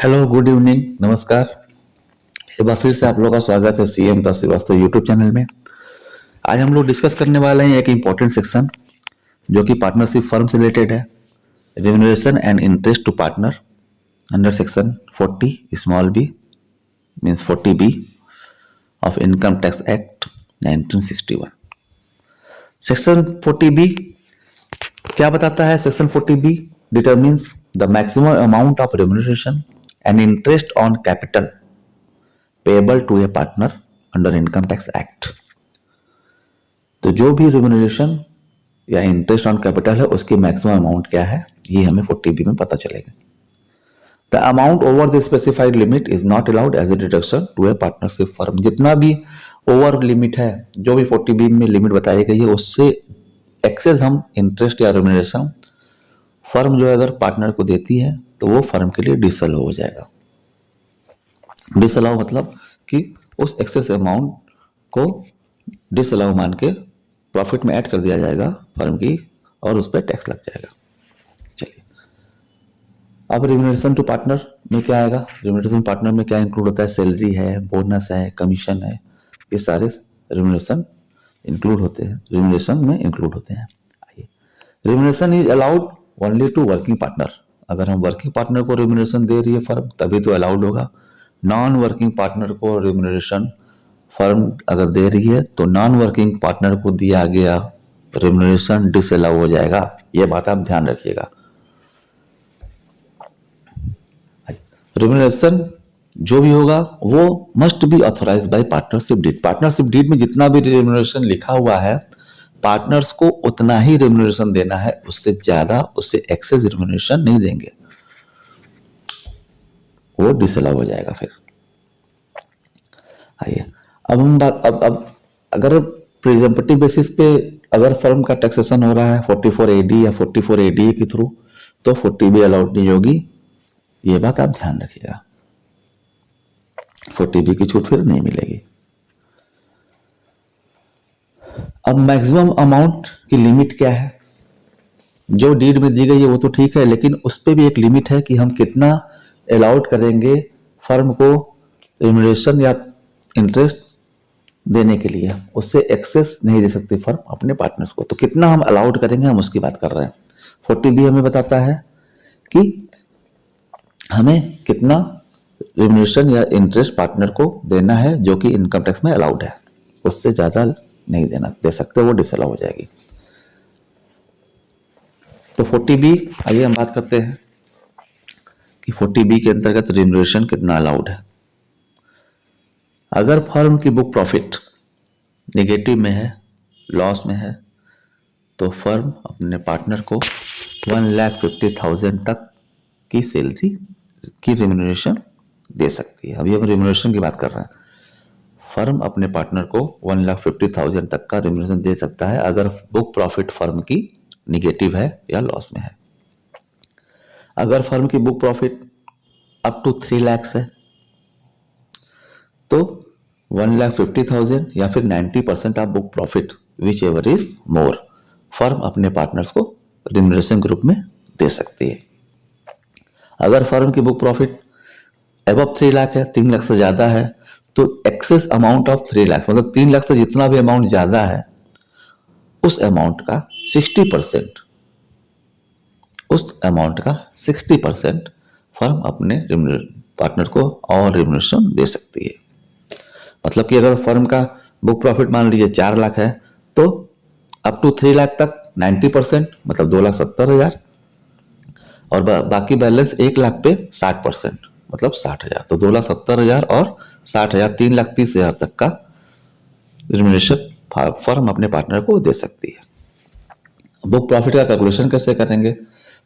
Hello, good evening, नमस्कार। एक बार फिर से आप लोगों का स्वागत है सीएम श्रीवास्तव यूट्यूब चैनल में। आज हम लोग डिस्कस करने वाले हैं एक इम्पोर्टेंट सेक्शन जो कि पार्टनरशिप फर्म से रिलेटेड है। Remuneration and interest to partner under section 40 small b means 40B of income tax act 1961। Section 40B क्या बताता है? Section 40B determines the maximum amount of remuneration and interest on capital payable to a partner under income tax act. तो जो भी remuneration या interest on capital है उसकी maximum amount क्या है, ये हमें 40B में पता चलेगा। The amount over the specified limit is not allowed as a deduction to a partnership firm. जितना भी ओवर लिमिट है, जो भी 40B में लिमिट बताई गई है, उससे एक्सेस हम इंटरेस्ट या रिम्यूनरेशन फर्म जो अगर पार्टनर को देती है तो वो फर्म के लिए डिसअलाउ हो जाएगा। डिसअलाउ मतलब कि उस एक्सेस अमाउंट को डिसअलाउ मान के प्रॉफिट में ऐड कर दिया जाएगा फर्म की और उस पर टैक्स लग जाएगा। चलिए, अब रिम्यूनरेशन टू पार्टनर में क्या आएगा? रिम्यूनरेशन पार्टनर में क्या इंक्लूड होता है? सैलरी है, बोनस है, कमीशन है, ये सारे रिम्यूनरेशन इंक्लूड होते हैं, रिम्यूनरेशन में इंक्लूड होते हैं। आइए, remuneration is allowed only to working partner. अगर हम वर्किंग पार्टनर को रिम्यूनरेशन दे रही है फर्म तभी तो अलाउड होगा। नॉन वर्किंग पार्टनर को रिम्यूनरेशन फर्म अगर दे रही है तो नॉन वर्किंग पार्टनर को दिया गया रिम्यूनरेशन डिसअलाउ हो जाएगा। यह बात आप ध्यान रखिएगा। रिम्यूनरेशन जो भी होगा वो must be authorised by partnership deed. Partnership deed में जितना भी रिम्यूनरेशन लिखा हुआ है पार्टनर्स को उतना ही रिम्यूनरेशन देना है, उससे ज्यादा, उससे एक्सेस रिम्यूनरेशन नहीं देंगे, वो डिसअलाउ हो जाएगा। फिर आइए, अब हम बात अब अगर प्रिजम्पटिव बेसिस पे अगर फर्म का टैक्सेशन हो रहा है 44AD या 44ADA के थ्रू तो 40B अलाउड नहीं होगी। ये बात आप ध्यान रखिएगा, 40B की छूट फिर नहीं मिलेगी। अब मैक्सिमम अमाउंट की लिमिट क्या है? जो डीड में दी गई है वो तो ठीक है, लेकिन उस पर भी एक लिमिट है कि हम कितना अलाउड करेंगे फर्म को रिम्यूनरेशन या इंटरेस्ट देने के लिए। उससे एक्सेस नहीं दे सकती फर्म अपने पार्टनर्स को। तो कितना हम अलाउड करेंगे, हम उसकी बात कर रहे हैं। 40B हमें बताता है कि हमें कितना रिम्यूनरेशन या इंटरेस्ट पार्टनर को देना है जो कि इनकम टैक्स में अलाउड है, उससे ज्यादा नहीं दे सकते, वो डिसअलाउ हो जाएगी। तो 40B आइए हम बात करते हैं कि 40B के अंतर्गत रिम्यूनरेशन कितना अलाउड है। अगर फर्म की बुक प्रॉफिट नेगेटिव में है, लॉस में है, तो फर्म अपने पार्टनर को 1,50,000 तक की सैलरी की रिम्यूनरेशन दे सकती है। अभी हम रिम्यूनरेशन की बात कर रहे हैं। फर्म अपने पार्टनर को 1,50,000 तक का रिम्यूनरेशन दे सकता है अगर बुक प्रॉफिट फर्म की निगेटिव है या लॉस में है। अगर फर्म की book profit up to 3 lakh है तो 1,50,000 या फिर 90% of book profit whichever is more, firm अपने पार्टनर्स को रिम्यूनरेशन ग्रुप में दे सकती है। अगर फर्म की बुक प्रॉफिट अबव 3 लाख है, 3 लाख से ज्यादा है, तो एक्सेस अमाउंट ऑफ 3 लाख मतलब 3 लाख से जितना भी अमाउंट ज्यादा है उस अमाउंट का 60% फर्म अपने पार्टनर को और रिम्यूनरेशन दे सकती है। मतलब कि अगर फर्म का बुक प्रॉफिट मान लीजिए 4 लाख है तो अप टू 3 लाख तक 90% मतलब 2,70,000 और बाकी बैलेंस 1 लाख पे 60% मतलब 60,000। तो 2,70,000 और 60,000 3,30,000 तक का रिम्यूनरेशन फर्म अपने पार्टनर को दे सकती है। बुक प्रॉफिट का कैलकुलेशन कैसे करेंगे?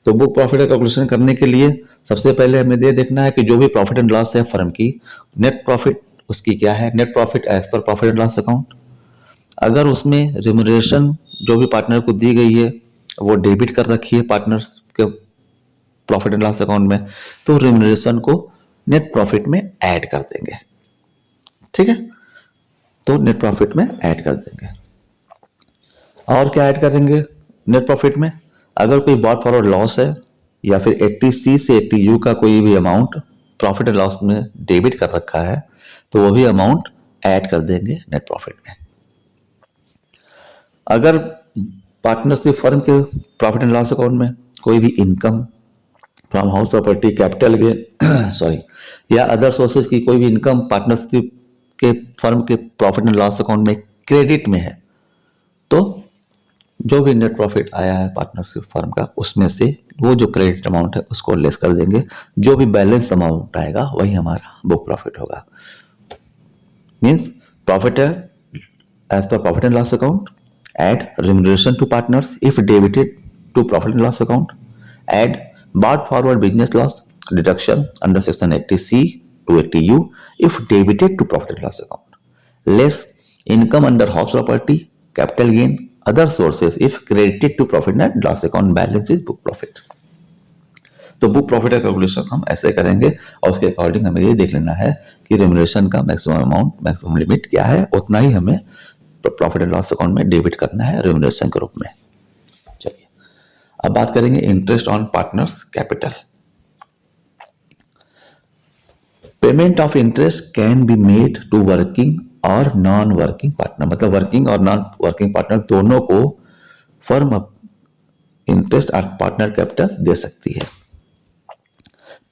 तो बुक प्रॉफिट का कैलकुलेशन करने के लिए सबसे पहले हमें ये देखना है कि जो भी प्रॉफिट एंड लॉस है फर्म की, नेट प्रॉफिट उसकी क्या है, net profit as per profit and loss account. अगर उसमें रिम्यूनरेशन जो भी पार्टनर को दी गई है वो डेबिट कर रखी है पार्टनर्स के प्रॉफिट एंड लॉस अकाउंट में, तो रिम्यूनरेशन को नेट प्रॉफिट में ऐड कर देंगे। ठीक है, तो नेट प्रॉफिट में ऐड कर देंगे। और क्या ऐड करेंगे नेट प्रॉफिट में? अगर कोई बॉट फॉरवर्ड लॉस है या फिर 80C से 80U का कोई भी अमाउंट प्रॉफिट एंड लॉस में डेबिट कर रखा है तो वो भी अमाउंट ऐड कर देंगे नेट प्रॉफिट में। अगर पार्टनरशिप फर्म के प्रॉफिट एंड लॉस अकाउंट में कोई भी income from house property, capital gain sorry या अदर सोर्सेज की कोई भी इनकम पार्टनरशिप के फर्म के प्रॉफिट एंड लॉस अकाउंट में क्रेडिट में है तो जो भी नेट प्रॉफिट आया है पार्टनरशिप फर्म का उसमें से वो जो क्रेडिट अमाउंट है उसको लेस कर देंगे। जो भी बैलेंस अमाउंट आएगा वही हमारा बुक प्रॉफिट होगा। Means profit as per profit and loss account, add remuneration to partners if debited to profit and loss account, add brought forward business loss deduction under section 80C to 80U if debited to profit and loss account, less income under house property, capital gain, other sources if credited to profit and loss account, balance is book profit। तो book profit का calculation हम ऐसे करेंगे और उसके according हमें ये देख लेना है कि रेम्यूनरेशन का मैक्सिमम अमाउंट, मैक्सिमम लिमिट क्या है, उतना ही हमें प्रॉफिट एंड लॉस अकाउंट में डेबिट करना है रेम्यूनरेशन के रूप में। चलिए अब बात करेंगे interest on partners capital. Payment of interest can be made to working और नॉन वर्किंग पार्टनर, मतलब वर्किंग और नॉन वर्किंग पार्टनर दोनों को firm interest on partner capital दे सकती है।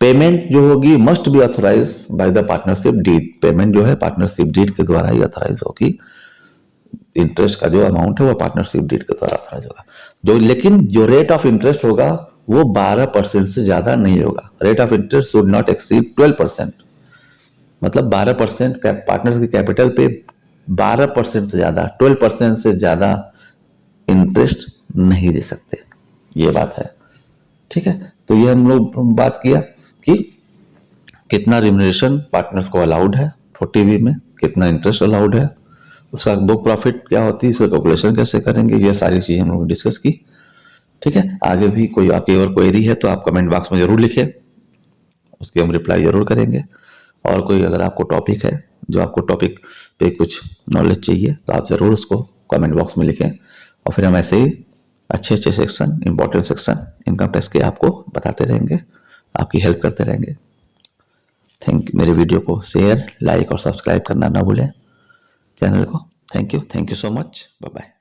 पेमेंट जो होगी must be authorise by the partnership deed, payment जो है पार्टनरशिप डीड के द्वारा ही ऑथराइज होगी। इंटरेस्ट का जो अमाउंट है वो पार्टनरशिप डीड के द्वारा ऑथराइज होगा। लेकिन जो रेट ऑफ इंटरेस्ट होगा वो 12% से ज्यादा नहीं होगा। Rate of interest should not exceed 12%, मतलब 12% पार्टनर्स की कैपिटल पे 12% से ज्यादा, 12% से ज्यादा इंटरेस्ट नहीं दे सकते, ये बात है। ठीक है, तो ये हम लोग बात किया कि कितना रिम्यूनरेशन पार्टनर्स को अलाउड है 40B में, कितना इंटरेस्ट अलाउड है, उसका बुक प्रॉफिट क्या होती है, उसका कैलकुलेशन कैसे करेंगे, ये सारी चीजें हम लोगों ने डिस्कस की। ठीक है, आगे भी कोई आपकी और क्वेरी है तो आप कमेंट बॉक्स में जरूर लिखें, उसकी हम रिप्लाई जरूर करेंगे। और कोई अगर आपको टॉपिक है जो आपको टॉपिक पे कुछ नॉलेज चाहिए तो आप जरूर उसको कमेंट बॉक्स में लिखें और फिर हम ऐसे ही अच्छे अच्छे section, important section income tax के आपको बताते रहेंगे, आपकी हेल्प करते रहेंगे। मेरे वीडियो को शेयर, लाइक और सब्सक्राइब करना ना भूलें चैनल को। Thank you so much, bye bye.